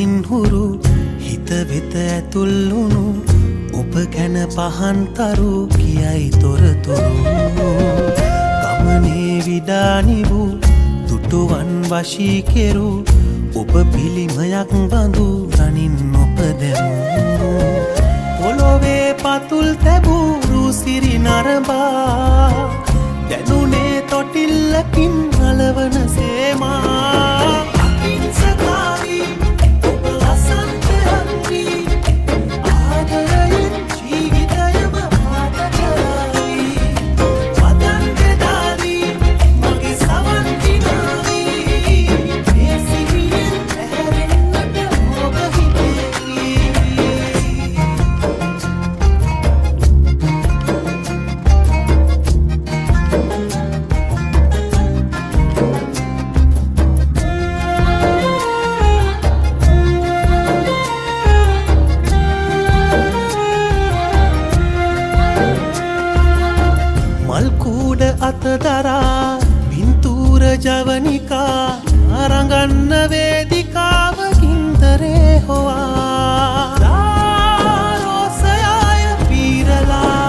කමින් හුරු හිත වෙත ඇතුල්ලුණු ඔබ ගැන පහන්තරු කියයි තොරතුරු ගමනේ විඩානිවූ දුටුවන් වශී කෙරු ඔබ පිළිමයක් බඳු රනින් නොපදැමු පොළොවේ පතුල් තැබූ සිරි නරඹා දැනුනේ තොටිල්ලකින් අලවන සේමා අතදරා පින්තූර ජවනිකා අරඟන්න වේදිකාවකින්තරේ හොවා රෝසයාය පීරලා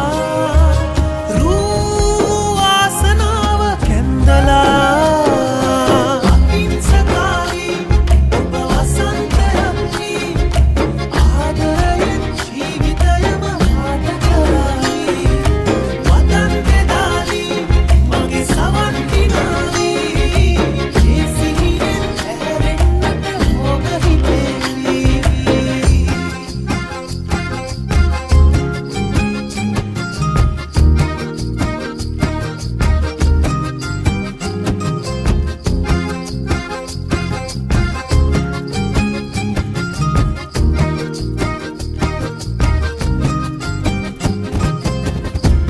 රූ ආසනාව කැන්දලා අහිංසකාරී ඔබ වසන්තයක්වි ආදරයෙන් ජීවිතයම පාට කරයි වදන් බෙදාලී සවන් කිනාවී ඒ සිහිනෙන් ඇරෙන්නට ඔබ හිතේවී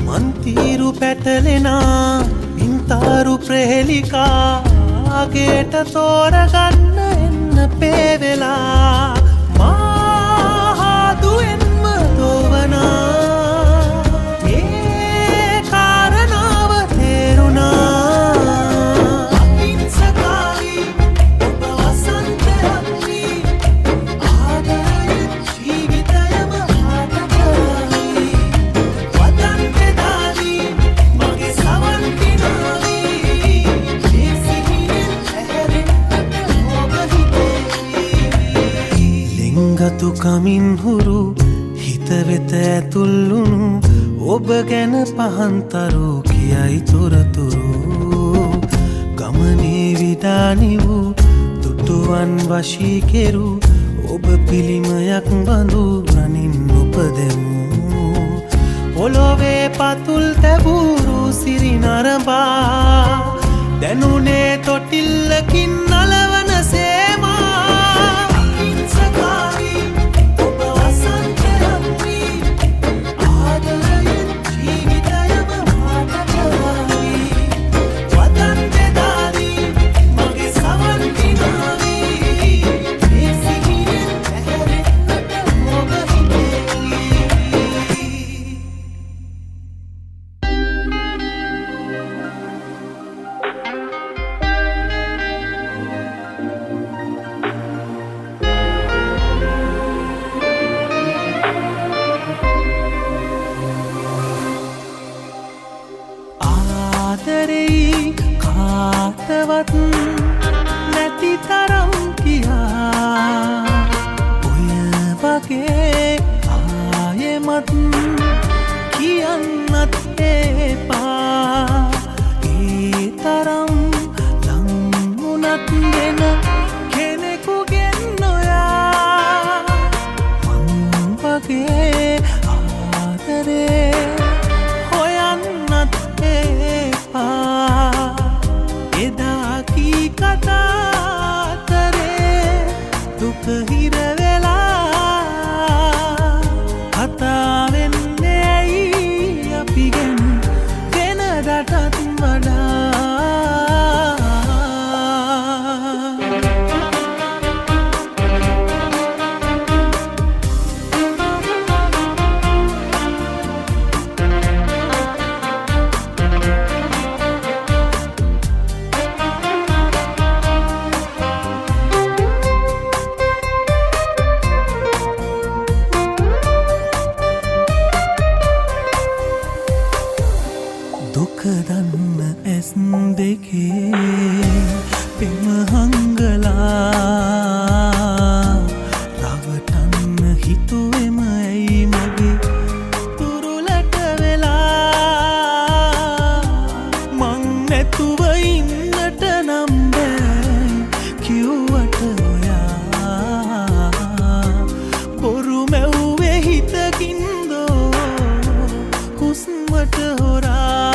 මන්තිරු පැටලෙනා පින්තාරු ප්‍රහෙලිකා ආගේට තෝරගන්න එන්න පේවෙලා මාහාදුවෙන්ම දොවනා ඒ කාරණාව තේරුණා අහිංසකාරී ඔබ වසන්තයක්වි ආදරයෙන් ජීවිතයම පාට කරයි වදන් බෙදාලී මගේ සවන් ලිංගතු කමින් හුරු හිත වෙත ඇතුල්ලුණු ඔබ ගැන පහන්තරු කියයි තොරතුරු ගමනේ විඩානිවූ දුටුවන් වශී කෙරු ඔබ පිළිමයක් බඳු රනින් නොපදැමු පොළොවේ පතුල් තැබූ සිරි නරඹා දැනුනේ තොටිල්ලකින් අලවන සේමා අහිංසකාරී ඔබ වසන්තයක්වි ආදරයෙන් ජීවිතයම පාට කරයි වදන් බෙදාලී මගේ සවන් කිනාවී ඒ සිහිනෙන් ඇරෙන්නට ඔබ හිතේවී ආදරෙයි කාටවත් නැති තරම් කියා ඔය වගේ ආයෙමත් කියන්නත් එපා ඒ තරම් ලංවුණත් වෙන කෙනෙකුගෙන් නොයා මං වගේ ආදරේ හොයන්නත් එපා එදා කී දුක දන්න ඇස් දෙකේ පෙම හංගලා රවටන්න හිතුවෙම ඇයි මගේ තුරුලට වෙලා මං නැතුව ඉන්නට නම් බෑ කිව්වට ඔයා බොරු මැව්වේ හිතකින්දෝ හුස්මට හොරා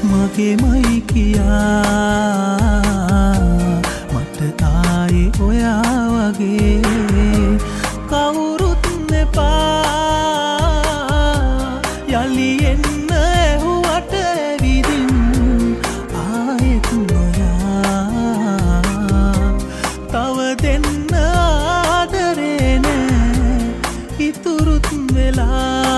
මගේමයි කියා මට ආයේ ඔයා වගේ කවුරුත් නෙපා යලි එන්න ඇහුවට ඇවිදින් ආයෙත් නොයා තව දෙන්න ආදරේ නෑ ඉතුරුත් වෙලා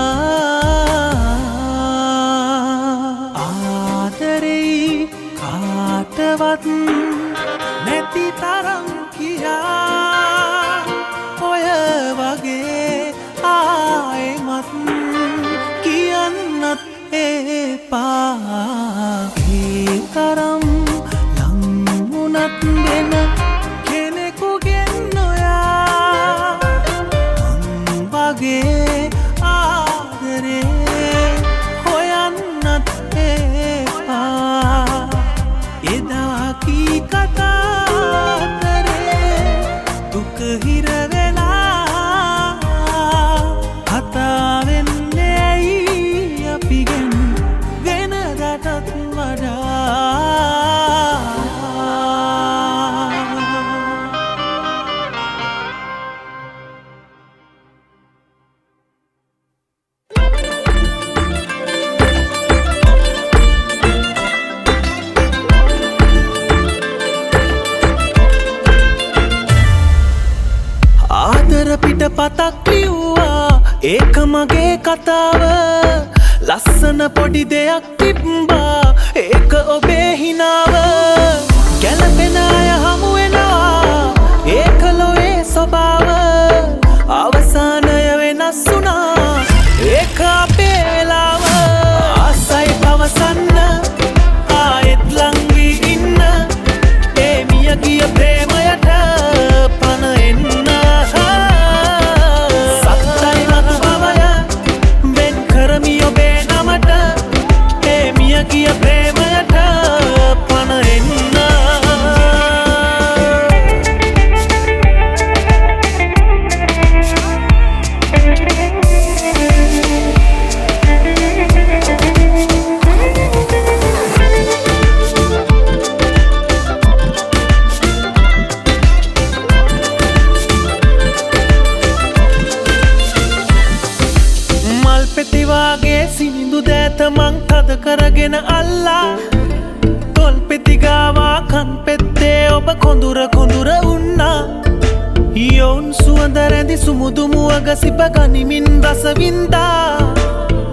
කාටවත් නැති තරම් කියා ඔය වගේ ආයෙමත් කියන්නත් එපා ඒ තරම් ලං වුණත් වෙන කෙනෙකුගෙන් නොයා මං වගේ ආදරේ හොයන්නත් එපා එදා කී කතා කරේ දුක හිර වෙලා කතා වෙන්නේ ඇයි අපිගෙන් වෙනදටත් වඩා පිට පතක් ලිව්වා ඒක මගේ කතාව ලස්සන පොඩි දෙයක් තිබ්බා ඒක ඔබේ හිනාව ගැලපෙන අය හමු වෙනවා ඒක ලොවේ ස්වභාව අවසානය වෙනස් වුණා ඒක අපේ වෙලාව ආසයි පවසන්න ආයෙත් ලං වී ඉන්න ඒ මිය ගිය ප්‍රේමයට පන එන්න කිය ප්‍රේමයට පන එන්න මල් පෙතිවාගේ සිනිඳු දෑත මං තද කරගෙන අල්ලා තොල් පෙතිගාවා කන් පෙත්තේ ඔබ කොඳුර කොඳුර උන්නා යොවුන් සුවඳ රැඳි සුමුදු මුවග සිප ගනිමින් රසවින්දා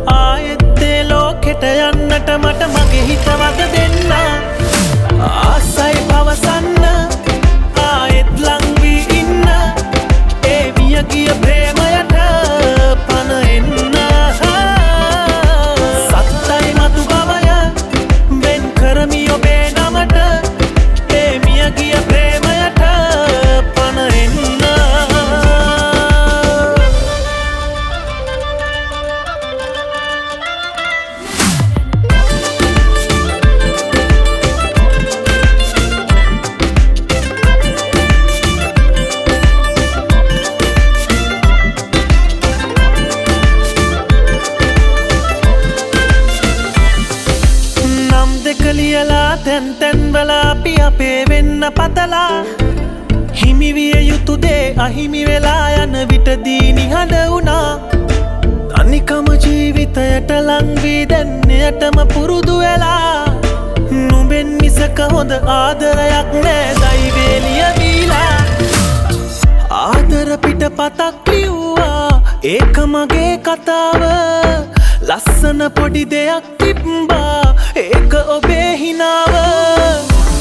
ආයෙත්තේ ලෝකෙට යන්නට මට මගේ හිතවත දෙන්න ආසයි පවසන්න ආයෙත් ලං වී ඉන්න ඒ මිය ගිය ප්‍රේමයට පන එන්න තැන් තැන්වල අපි අපේ වෙන්න පතලා හිමිවිය යුතු දේ අහිමි වෙලා යන විටදී නිහඬ වුණා තනිකම ජීවිතයට ලං වී දැන් ප්‍රේමයටම පුරුදු වෙලා නුඹෙන් මිසක හොඳ ආදරයක් නෑ දෛවේලිය බීලා ආදර පිට පතක් ලිව්වා ඒක මගේ කතාව ලස්සන පොඩි දෙයක් තිබ්බා ඒක ඔබේ හිනාව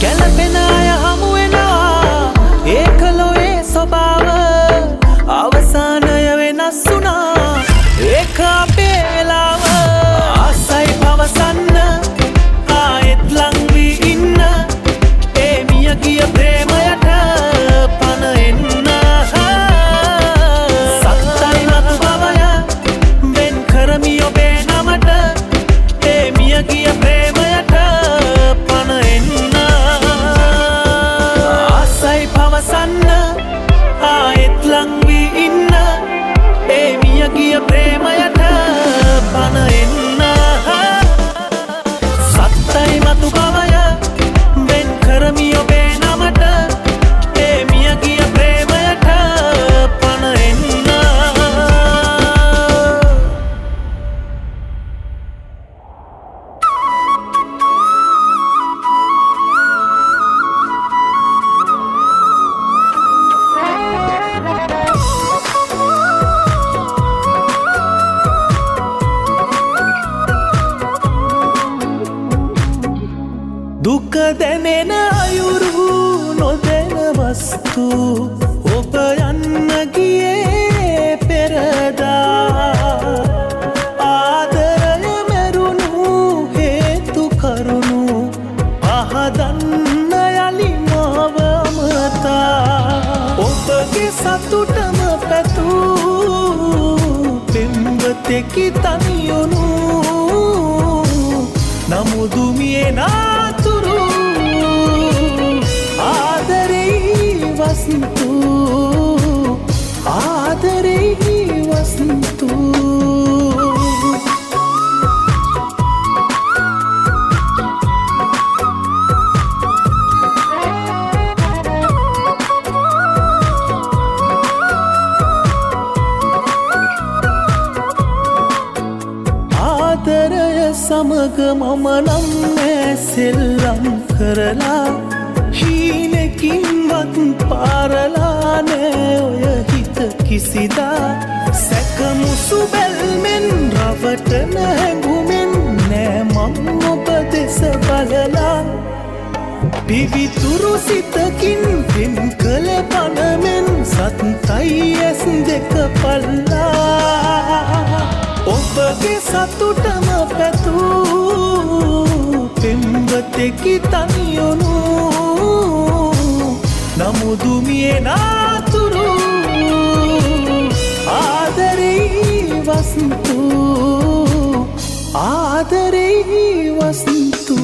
ගැලපෙන අය හමු වෙනවා ඒක ලොවේ ස්වභාව අවසානය වෙනස් වුණා ඒක අපේ වෙලාව ආසයි පවසන්න ආයෙත් ලං වී ඉන්න ඒ මිය ගිය ප්‍රේමයට පණ එන්න සත්තයි මතු බවය වෙන් කරමි ඔබේ නමට ඒ මිය ගිය ප්‍රේමයට පණ එන්න ආසයි පවසන්න ආයෙත් ලං වී ඉන්න ඒ මිය ගිය ප්‍රේමයට පණ එන්න සත්තයි මතු බවය වෙන් කරමි ඔබේ නමට ඒ මිය ගිය ප්‍රේමයට පණ එන්න දුක දැනෙන අයුරු නොදැන වස්තු ඔබ යන්න ගියේ පෙරදා ආදරය මැරුණු හේතු කරුණු පහදන්න යලි මාව අමතා ඔබගේ සතුටම පැතූ පෙම්වතෙකි තනියුණු නමුදු මියේ නාතුරු ආදරෙයි වස්තු ආදරෙයි වස්තු ආදරය සමග මම නම් නෑ සෙල්ලම් කරලා හීනකින්වත් පාරලා නෑ ඔය හිත කිසිදා සැකමුසු බැල්මෙන් රවටන හැඟුමෙන් නෑ මං ඔබ දෙස බලලා පිවිතුරු සිතකින් පෙම් කළ පනමෙන් සත්තයි ඇස් දෙක පල්ලා ඔබගේ සතුටම පැතූ පෙම්වතෙකි තනියුණු නමුදු මියේ නාතුරු ආදරෙයි වස්තු ආදරෙයි වස්තු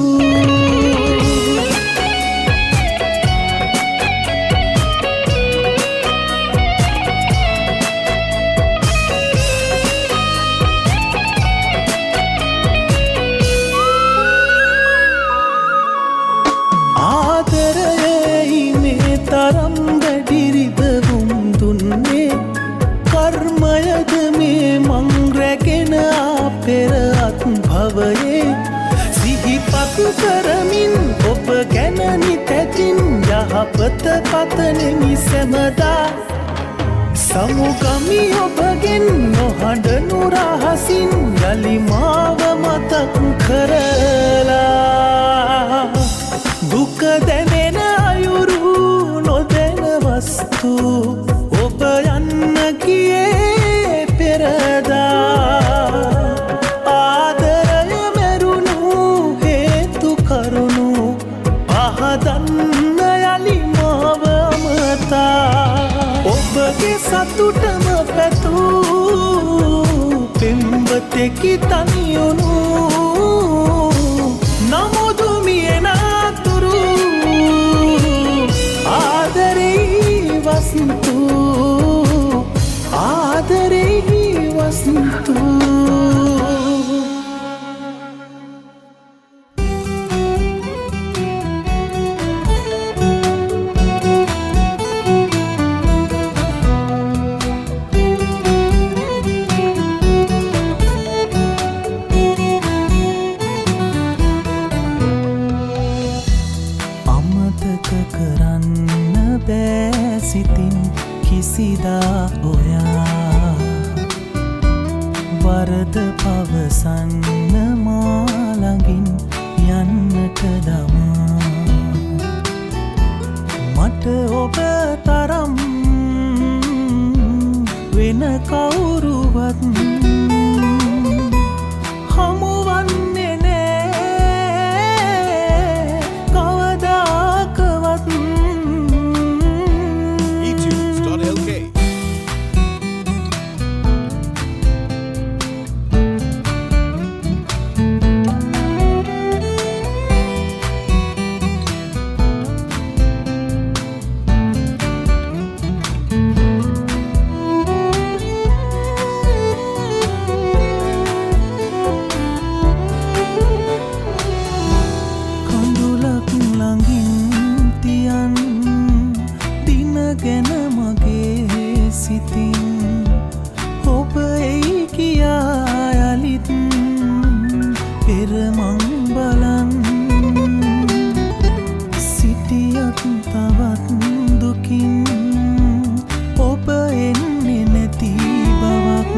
ආදරයයි මේ තරම් වැඩිරිදවුම් දුන්නේ කර්මයද මේ මං රැගෙන පෙර අත්භවයේ සිහිපත් කරමින් ඔබ ගැන නිතැතින් යහපත පතනෙමි සැමදා සමුගමි ඔබගෙන් නොහඬනු රහසින් යලි මාව මතක් කරලා දුක දැනෙන අයුරු නොදැන වස්තු ඔබ යන්න ගියේ පෙරදා ආදරය මැරුණු හේතු කරුණු පහදන්න යලි මාව අමතා ඔබගේ සතුටම පැතූ පෙම්වතෙකි තනියුණු නමුදු මියේ නාතුරු ආදරෙයි වස්තු ආදරෙයි වස්තු කිසිදා ඔයා වරද පවසන්න මා ළඟින් යන්නට දමා මට ඔබ තරම් වෙන කවුරුවත් හමුවන්නේ නෑ කවදාකවත් eTunes.lk ගැන මගේ සිතින් ඔබ එයි කියා යලිත් පෙර මං බලන් සිටියත් තවත් දුකින් ඔබ එන්නේ නැති බවක්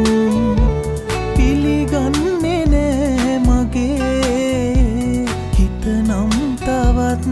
පිළිගන්නේ නෑ මගේ හිත නම් තවත්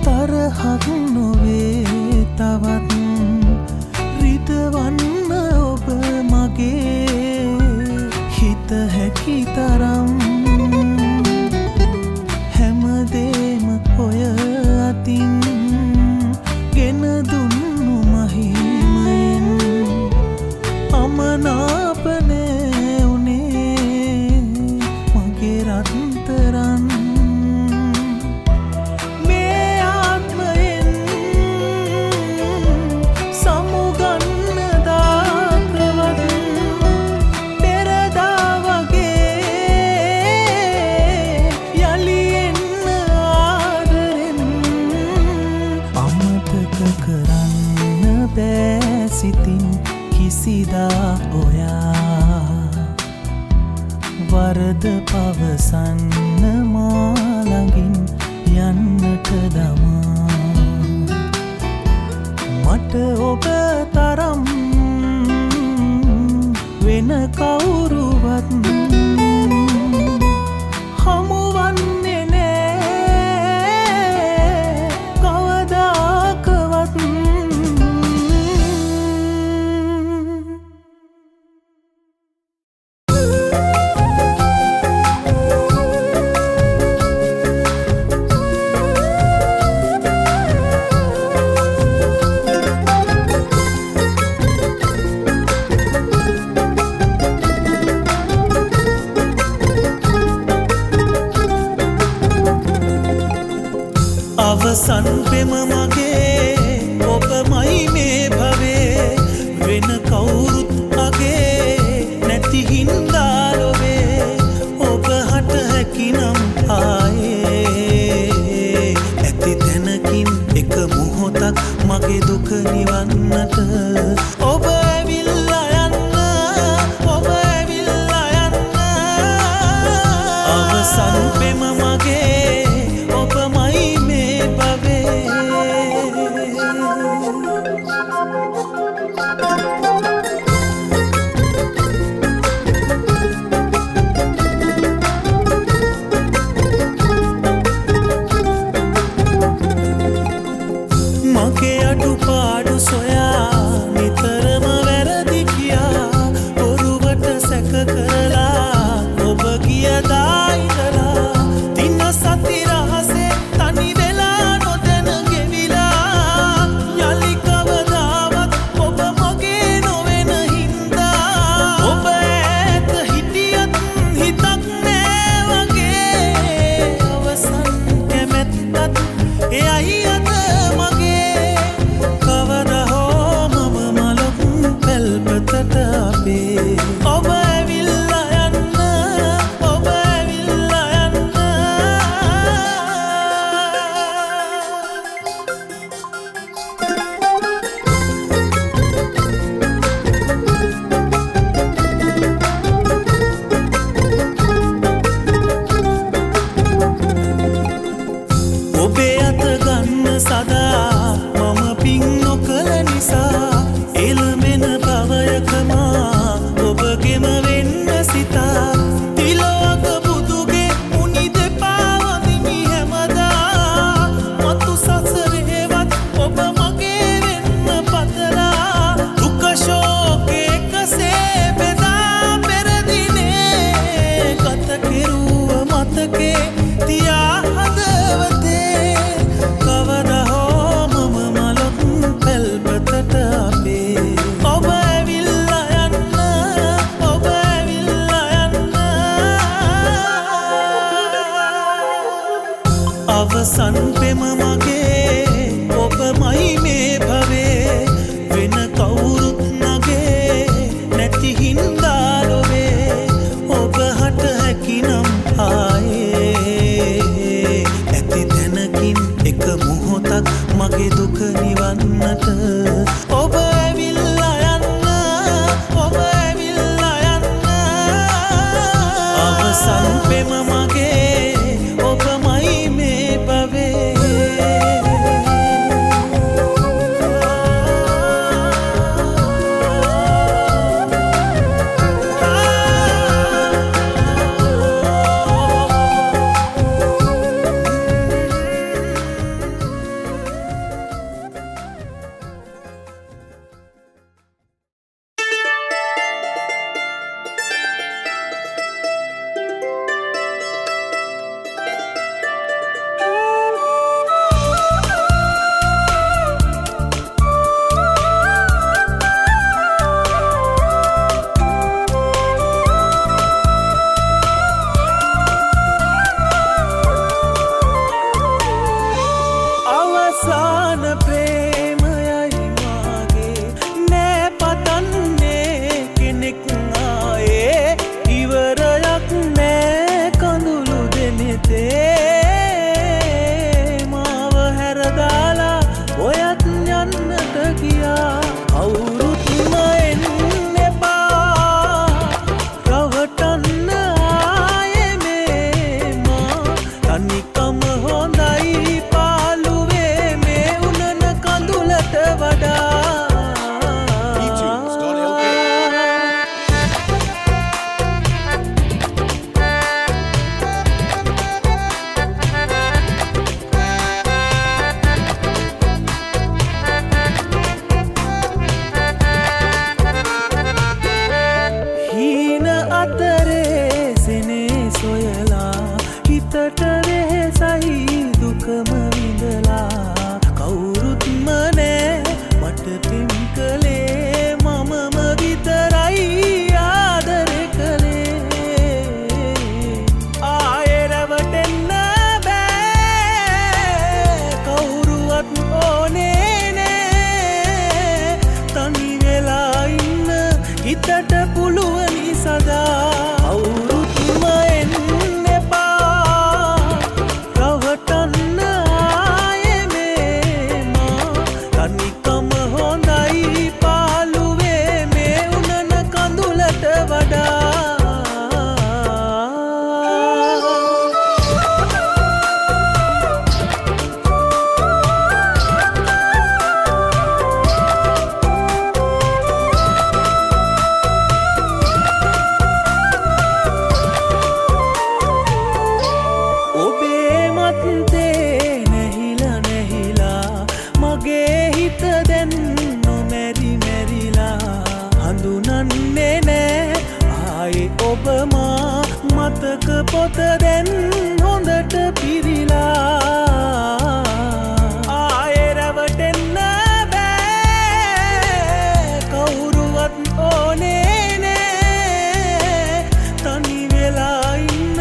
තරහක් නොවේ තවත් රිදවන්න ඔබ මගේ හිත හැකි තරම් හැමදේම ඔය අතින් ගෙන දුන්නු මහිමයෙන් අමනාපනේ උනේ මගේ රත්තරන් සිතින් කිසිදා ඔයා වරද පවසන්න මා ළඟින් යන්නට දමා මට ඔබ තරම් වෙන කවුරුවත් හමුවන්නේ නෑ කවදාකවත් අවසන් පෙම මගේ ඔබමයි මේ භවේ වෙන කවුරුත් අගේ නැති හින්දා ලොවේ ඔබ හට හැකිනම් ආයේ ඇති තැනකින් එක මොහොතක් මගේ දුක නිවන්නට ඔබ ඇවිල්ලා යන්න ඔබ ඇවිල්ලා යන්න අවසන් පෙම මගේ ඔබමයි මගේ අඩුපාඩු සොයා නිතරම වැරදි කියා බොරුවට සැක කරලා ඔබ ගියදා ඉඳලා දින සති රහසේ තනි වෙලා නොදැන ගෙවිලා යලි කවදාවත් ඔබ මගේ නොවන හින්දා ඔබ ඈත හිටියත් හිතක් නෑ සදා මම පින් නොකළ නිසා එළමෙන භවයකමා ඔබගෙම වෙන්න සිතා තිලෝක බුදුගේ මුනි දෙපා වඳිමි හැමදා මතු සසරේවත් ඔබ මගේ වෙන්න පතලා දුක ශෝකේ කසේ බෙදා පෙර දිනේ ගත කෙරුව මතකේ තියා හදවතේ කවදා හෝ මම මලක් පැල්පතට අපේ ඔබ ඇවිල්ලා යන්න ඔබ ඇවිල්ලා යන්න අවසන් පෙම මගේ ඔබමයි මේ භවේ වෙන කවුරුත් නගේ නැති හින්දා ලොවේ ඔබ හට හැකිනම් ආයේ ඇති තැනකින් එක මොහොතක් මගේ දුක නිවන්නට ඔබ ඇවිල්ලා යන්න ඔබ ඇවිල්ලා යන්න අවසන් පෙම මගේ ඔබමයි මේ භවේ අවසාන ප්‍රේමයයි මාගේ නෑ පතන්නේ කෙනෙක් ආයේ ඉවරයක් නෑ කඳුළු දෙනෙතේ මාව හැරදාලා ඔයත් යන්නට ගියා අවුරුත්ම එන්න එපා රවටන්න ආයේ මේ මා තනිකම හොඳයි පාළුවේ මේ උනන කඳුලට වඩා හීන අතරේ සෙනේ සොයලා හිතට වෙහෙසයි දුකම විඳලා කවුරුත්ම නෑ මට පින් කළේ මමම විතරයි ආදරේ කළේ ආයෙ රැවටෙන්න බෑ කවුරුවත් ඕනේ නෑ තනි වෙලා ඉන්න හිතට පුළුවනි සදා අවුරුත්ම එන්න එපා රවටන්න ආයේ මේ මා තනිකම හොඳයි පාළුවේ මේ උනන කඳුලට වඩා ඔබේ මතේ නැහිලා නැහිලා මගේ හිත දැන් නොමැරි මැරිලා හඳුනන්නේ නෑ ආයේ ඔබ මා මතක පොත දැන් හොඳට පිරිලා ආයේ රැවටෙන්න බෑ කවුරුවත් ඕනේ නෑ තනි වෙලා ඉන්න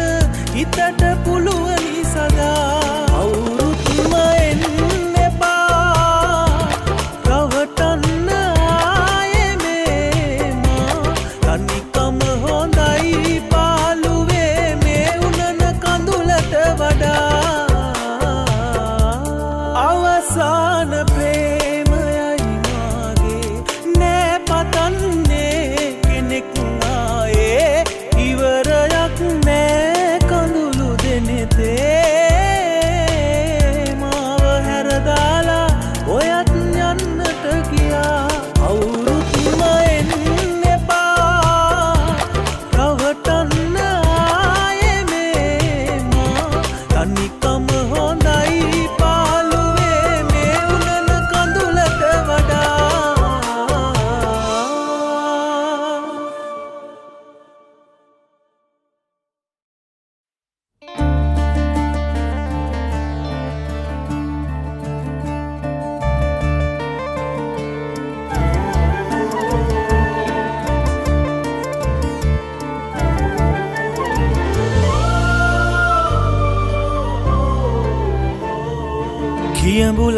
හිතට පුළුවනි සදා අවුරුත්ම එන්න එපා රවටන්න ආයේ මේ මා තනිකම හොඳයි පාළුවේ මේ උනන කඳුලට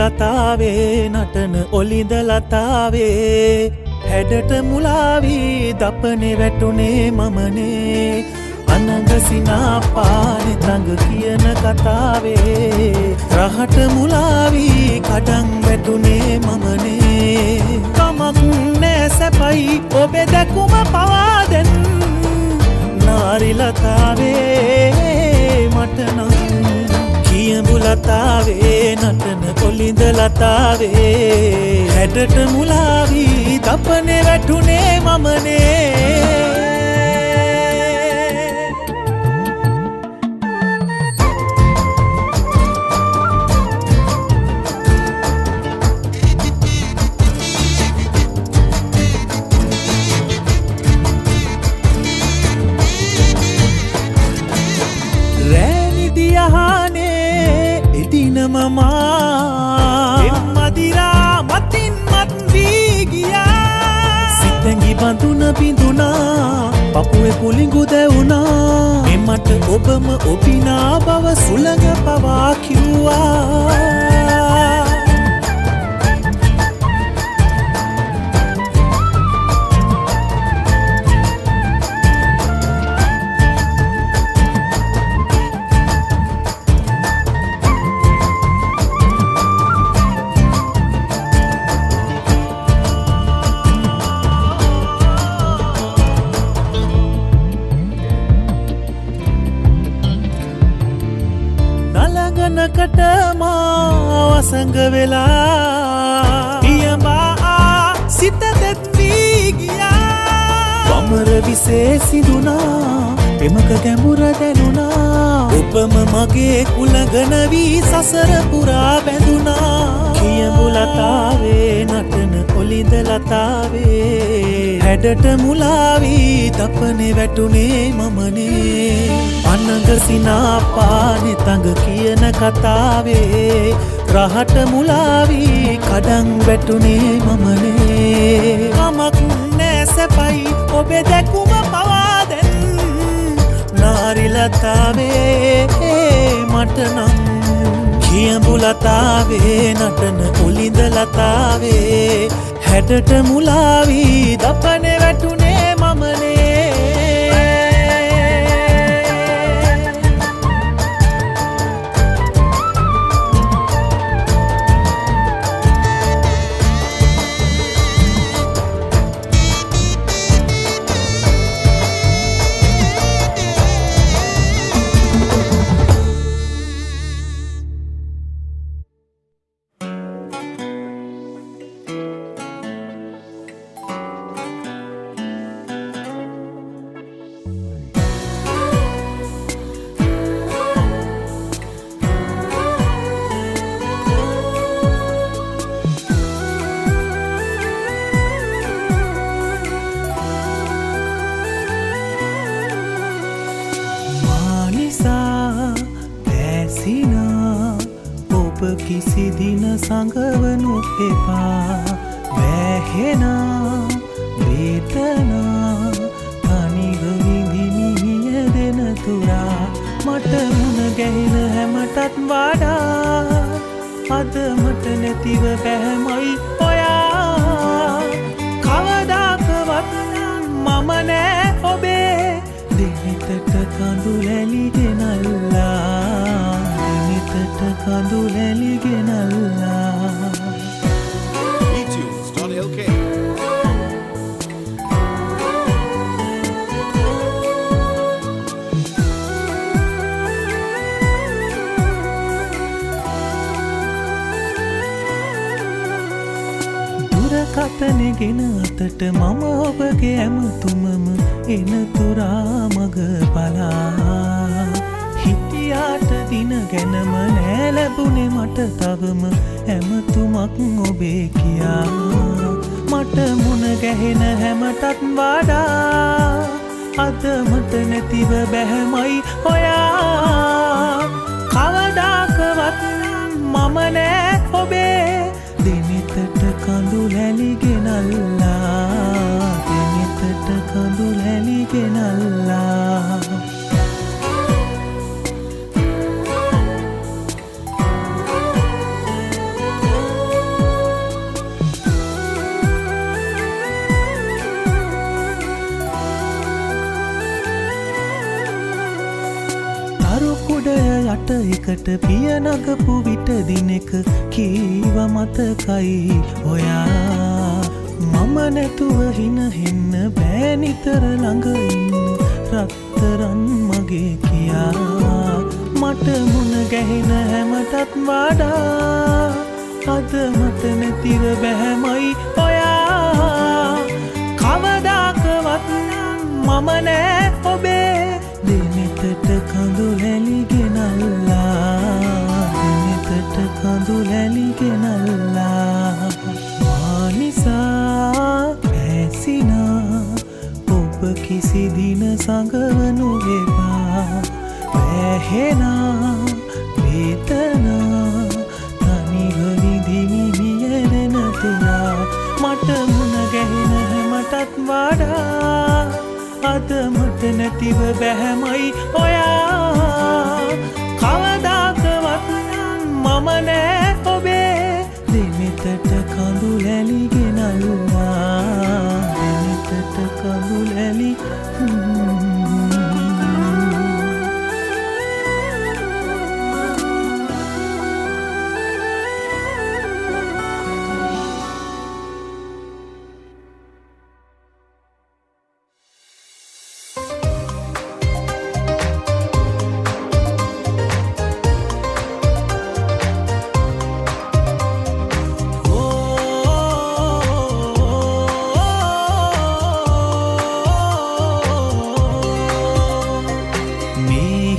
ලතාවේ නටන ඔලිඳ ලතාවේ හැඩට මුලාවී දපනේ වැටුනේ මමනේ අනගසිනා පානේ තඟ කියන කතාවේ රහට මුලාවී කඩන් වැටුනේ මමනේ කමක් නෑ සැපයි ඔබේ දැකුම පවා දෙන්න නාරි ලතාවේ මට නම් කියඹු ලතාවේ නටන කොලිඳ ලතාවේ හැඩට මුලාවී දපනේ වැටුනේ මමනේ මදිරා මතින් මත් වී ගියා සිතැඟි බඳුන බිඳුනා පපුුවේ පුලිඟු දැවුනා එමට ඔබම ඔබිනා බව සුළඟ පවා කිව්වා නකට මාවසඟ වෙලා පියඹා සිත දෙත් වී ගියා වමර විසේ සිදුනා පෙමක ගැඹුර දැනුනා ඔබම මගේ කුලගන වී සසර පුරා බැඳුනා කියඹු ලතාවේ නටන ඔලිඳ ලතාවේ හැඩට මුලාවී දපනේ වැටුනේ මමනේ අනගසිනා පානේ තඟ කියන කතාවේ රහට මුලාවී කඩන් වැටුනේ මමනේ කමක් නෑ සැපයි ඔබේ දැකුම පවා දෙන්න නාරි ලතාවේ මට නම් කියඹු ලතාවේ නටන ඔලිඳ ලතාවේ හැඩට මුලාවී දපනේ වැටුනේ මමනේ ඔබ කිසි දින සඟවනු එපා වැහෙනා වේදනා තනිව විඳිමිය දෙන තුරා මට මුණ ගැහෙන හැමටත් වඩා අද මට නැතිව බැහැමයි ඔයා කවදාකවත් මම නෑ ඔබේ දෙනිතට කඳුලැලි ගෙනල්ලා කඳුලැලි ගෙනල්ලා eTunes.lk දුරකථනගෙන අතට මම ඔබගේ ඇමතුමම එන තුරා මග බලා හිටියාට දින ගැනම නෑ ලැබුණේ මට තවම ඇමතුමක් ඔබේ කියා මට මුණ ගැහෙන හැමටත් වඩා අද මට නැතිව බැහැමයි ඔයා කවදාකවත් මම නෑ ඔබේ දෙනිතට කඳුලැලි ගෙනල්ලා දෙනිතට කඳුලැලි ගෙනල්ලා එකට පිය නගපු විට දිනෙක කීව මතකයි ඔයා මම නැතුව හින හෙන්න බෑ නිතර ළඟ ඉන්න රත්තරන් මගේ කියා මට මුණ ගැහෙන හැමටත් වඩා අද මට නැතිව බෑමයි ඔයා කවදාකවත් මම නෑ ඔබේ දෙනෙතට කඳු හැලි ගෙනල්ලා දෙනෙතට කඳු හැලි ගෙනල්ලා මා නිසා ඇසිනා ඔබ කිසි දින සඟවනු එපා වැහෙනා වේතනා තනිව විඳිමි මියැරෙන තුරා මට මුණ ගැහෙන හැමටත් වඩා අද මට නැතිව බැහැමයි ඔයා කවදාකවත් මම නෑ ඔබේ දෙනෙතට කඳු හැලි ගෙනල්ලා දෙනෙතට කඳු හැලි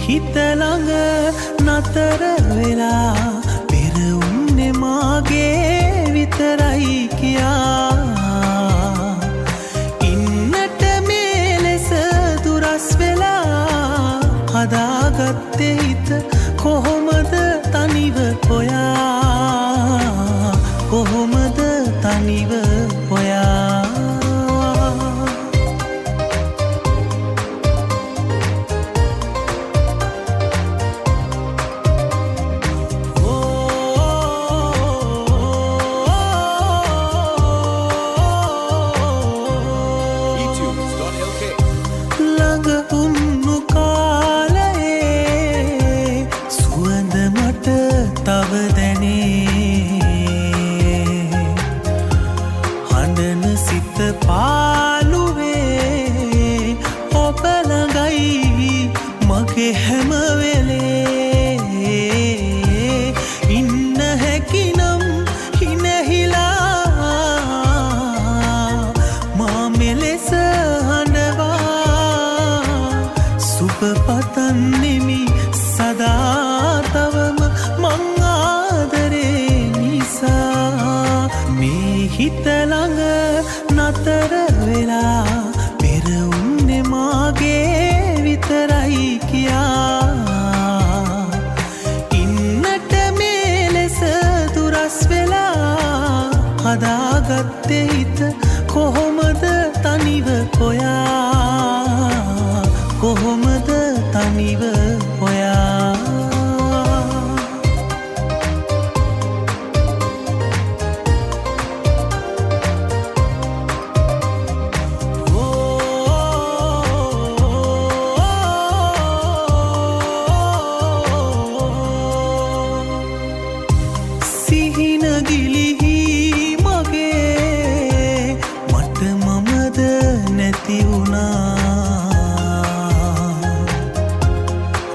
හිත ළඟ නතර වෙලා පෙර උන්නේ මාගේ විතරයි කියා ඉන්නට මේ ලෙස දුරස් වෙලා හදාගත්තේ හිත කොහොමද තනිව ඔයා කොහොමද තනිව ඔයා පාලුවේ ඔබ ළඟයි මගේ හැම වෙලේ ඉන්න හැකිනම් හිනහිලා මා මෙලෙස හඬවා සුබ පතන්නෙමි සදා තවම මං ආදරේ නිසා මේ හිත ළඟ නතර වෙලා පෙර උන්නේ මාගේ විතරයි කියා ඉන්නට මේ ලෙස දුරස් වෙලා හදාගත්තේ හිත කොහොමද තනිව ඔයා කොහොමද තනිව ඔයා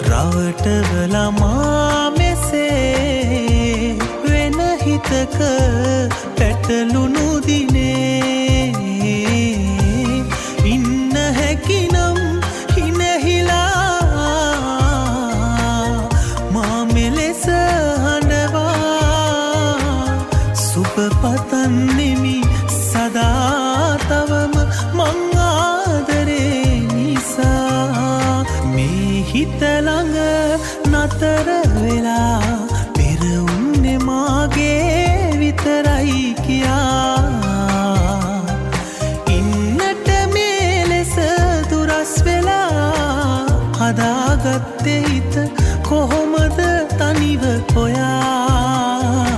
රවටවලා මා මෙසේ වෙන හිතක පැටලුණු දිනේ ඉන්න හැකිනම් හිනහිලා මා මෙලෙස හඬවා සුබ පතන්නෙමි සදා තවම මං ආදරේ නිසා මේ හිත ළඟ නතර වෙලා පෙර උන්නේ මාගේ විතරයි කියා ඉන්නට මේ ලෙස දුරස් වෙලා හදාගත්තේ හිත කොහොමද තනිව ඔයා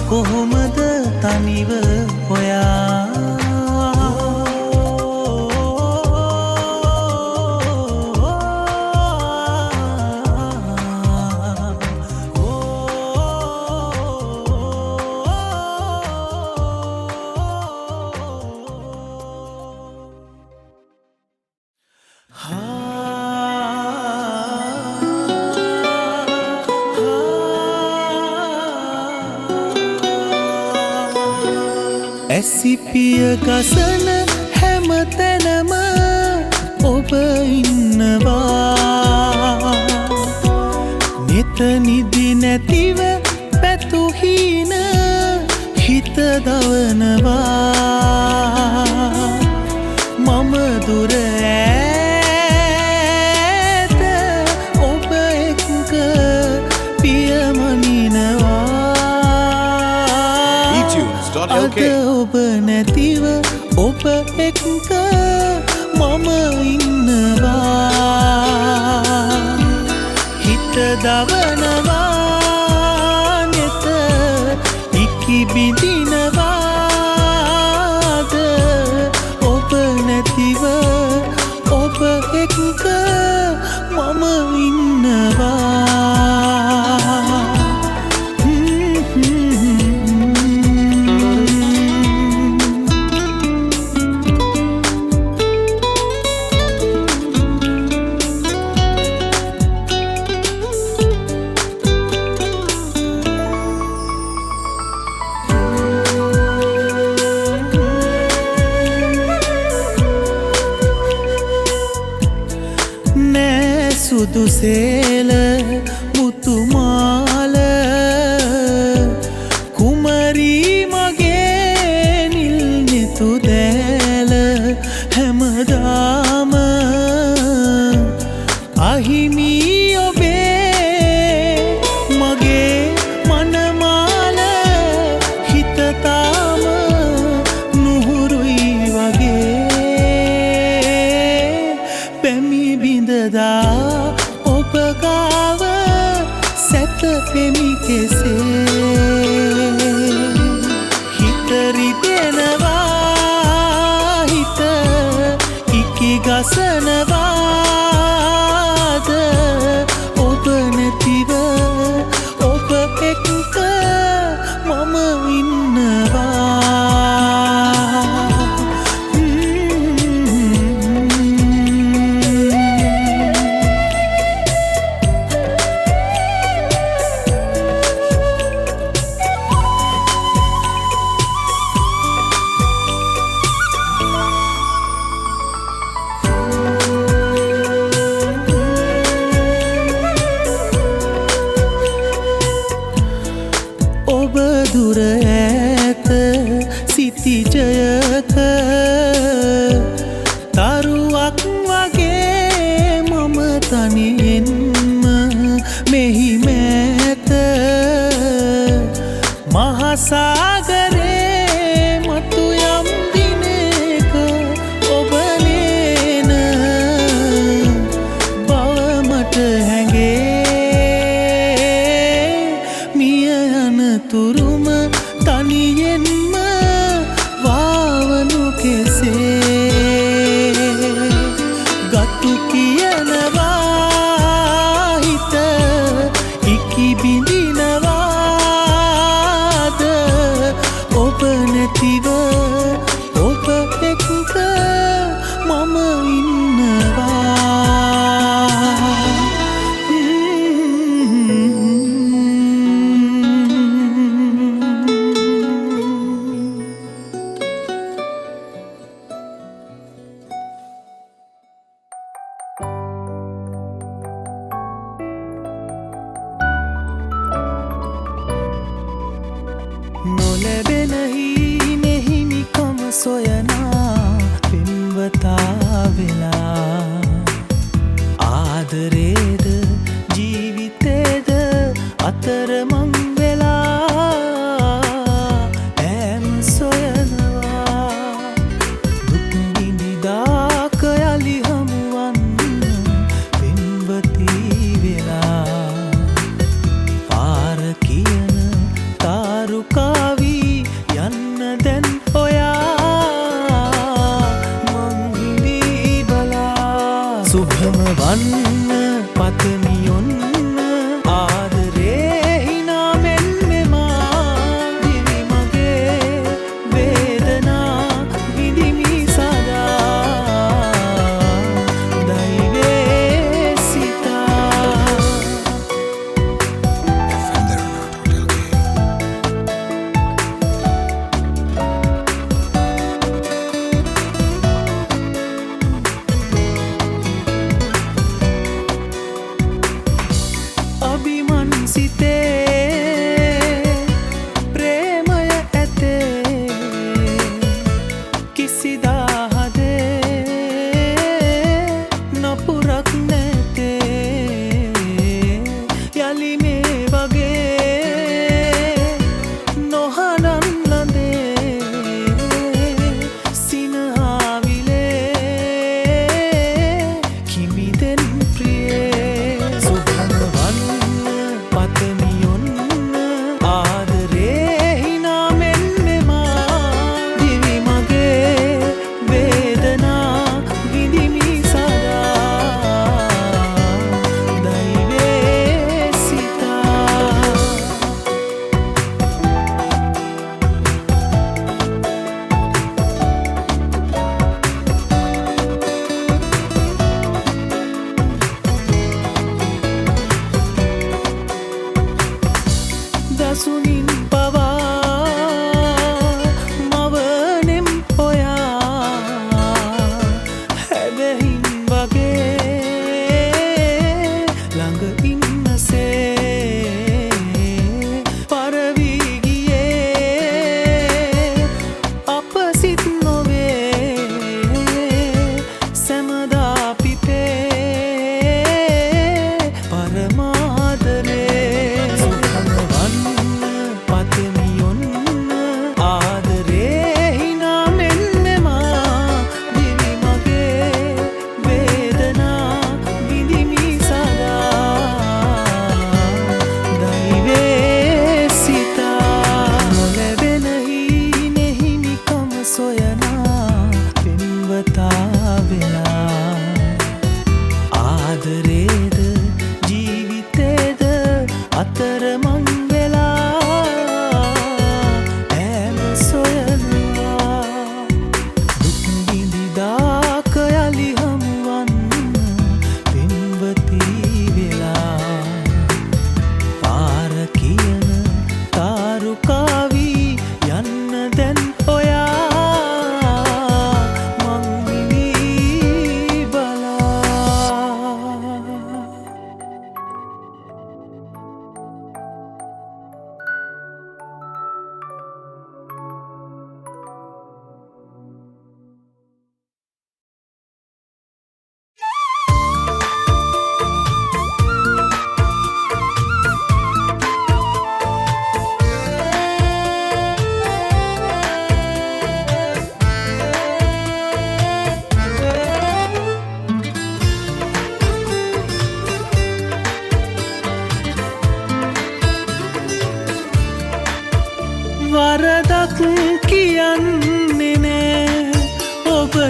කොහොමද තනිව ඔයා ඇසිපිය ගසන හැම තැනම ඔබ ඉන්නවා නෙත නිදි නැතිව පැතුහීන හිත දවනවා මම දුර ඈත ඔබ එක්ක පියමනිනවා අද ඔබ නැතිව ඔබ එක්ක මම ඉන්නවා හිත දවනවා නෙත ඉකි බිඳිනවාද ඔබ නැතිව ඔබ එක්ක මම ඉන්නවා සුදු සේල මුතුමාල කුමරී මගේ නිල් නිතු දෑල හැමදාම අහිමි ඔබේ මගේ මනමාල හිතතාම නුහුරුයි වගේ පැමි බිඳදා ඔබ ගාව සැතපෙමි කෙසේ හිත රිදෙනවා හිත ඉකි ගසනවාද ඔබ නැතිව ඔබ එක්ක මම ඉන්නවා ඔබ දුර ඈත සිතිජයක තරුවක් වගේ මම තනියෙන්ම මෙහි මෑත මහසාගරේ මතු යම් දිනක ඔබ නේන බව මට හැඟේ තුරුම තනියෙන්ම වාවනු කෙසේ ගතු කියනවා හිත ඉකි බිඳිනවාද ඔබ නැතිව ඔබ එක්ක මම ඉන්නවා නොලැබෙන හීනෙහිමිකම සොයනා පෙම්වතා වෙලා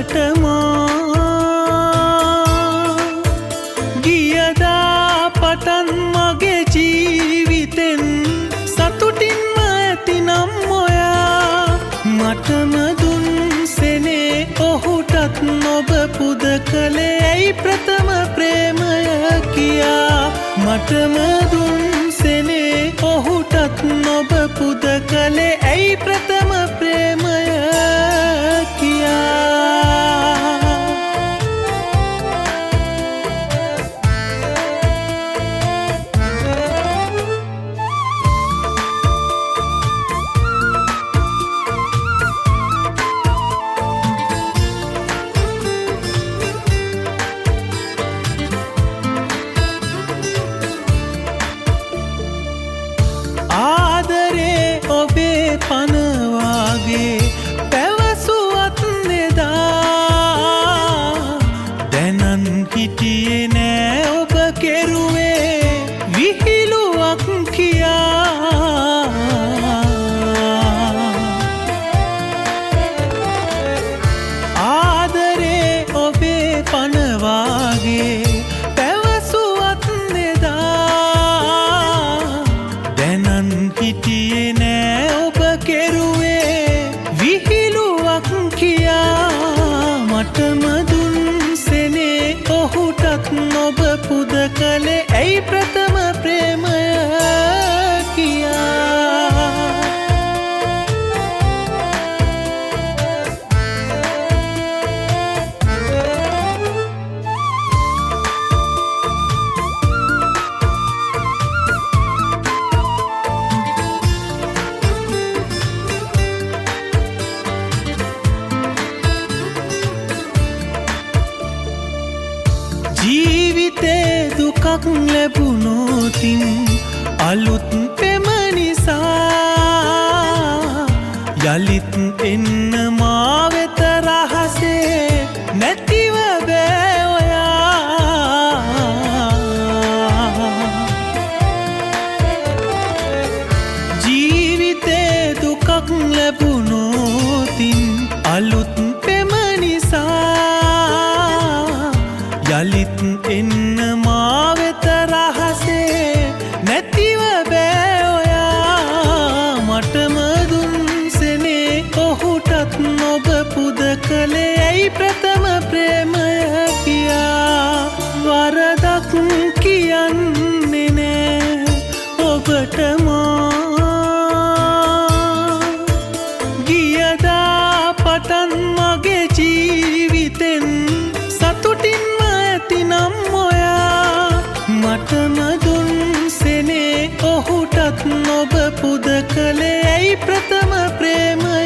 ඔබටම ගියදා පටන් මගේ ජීවිතෙන් සතුටින්ම ඇතිනම් ඔයා මටම දුන්සෙනේ ඔහුටත් නොබ පුද කළේ ඇයි ප්‍රථම ප්‍රේමය කියා මටම දුන්සෙනේ ඔහුටත් නොබ පුද කළේ ඇයි ප්‍රථම ප්‍රේමය කියා ආදරේ ඔබේ පනවාගේ පැවසුවත් නෙදා දැනන් හිටියේ නෑ ඔබ කෙරුවේ විහිළුවක් කියා ආදරේ ඔබේ පනවාගේ පැවසුවත් නෙදා දැනන් හිටියේ නෑ ඔබ කෙරුවේ විහිළුවක් කියා මටම දුන්සෙනේ ඔහුටත් නොබ පුද කළේ ඇයි ප්‍රථම ප්‍රේමය කියා ජීවිතේ දුකක් ලැබුණොතින් අලුත් පෙම නිසා යලිත් එන්න මා වෙත රහසේ නැතිව බෑ ඔයා ජීවිතේ දුකක් ලැබුණොතින් අලුත් පෙම නිසා යලිත් එන්න මා වෙත රහසේ නැතිව බෑ ඔයා මටම දුන්සෙනේ ඔහුටත් නොබ පුද කළේ ඇයි ප්‍රථම ප්‍රේමය කියා වරදක් කියන්නේ නෑ ඔබටම ගියදා පටන් මගේ ජීවිතෙන් සතුටින්ම ඇතිනම් ඔයා මටම දුන්සෙනේ ඔහුටත් නොබ පුද කළේ ඇයි ප්‍රථම ප්‍රේමය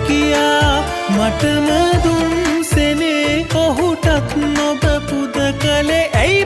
කියා මටම දුන්සෙනේ ඔහුටත් නොබ පුද කළේ ඇයි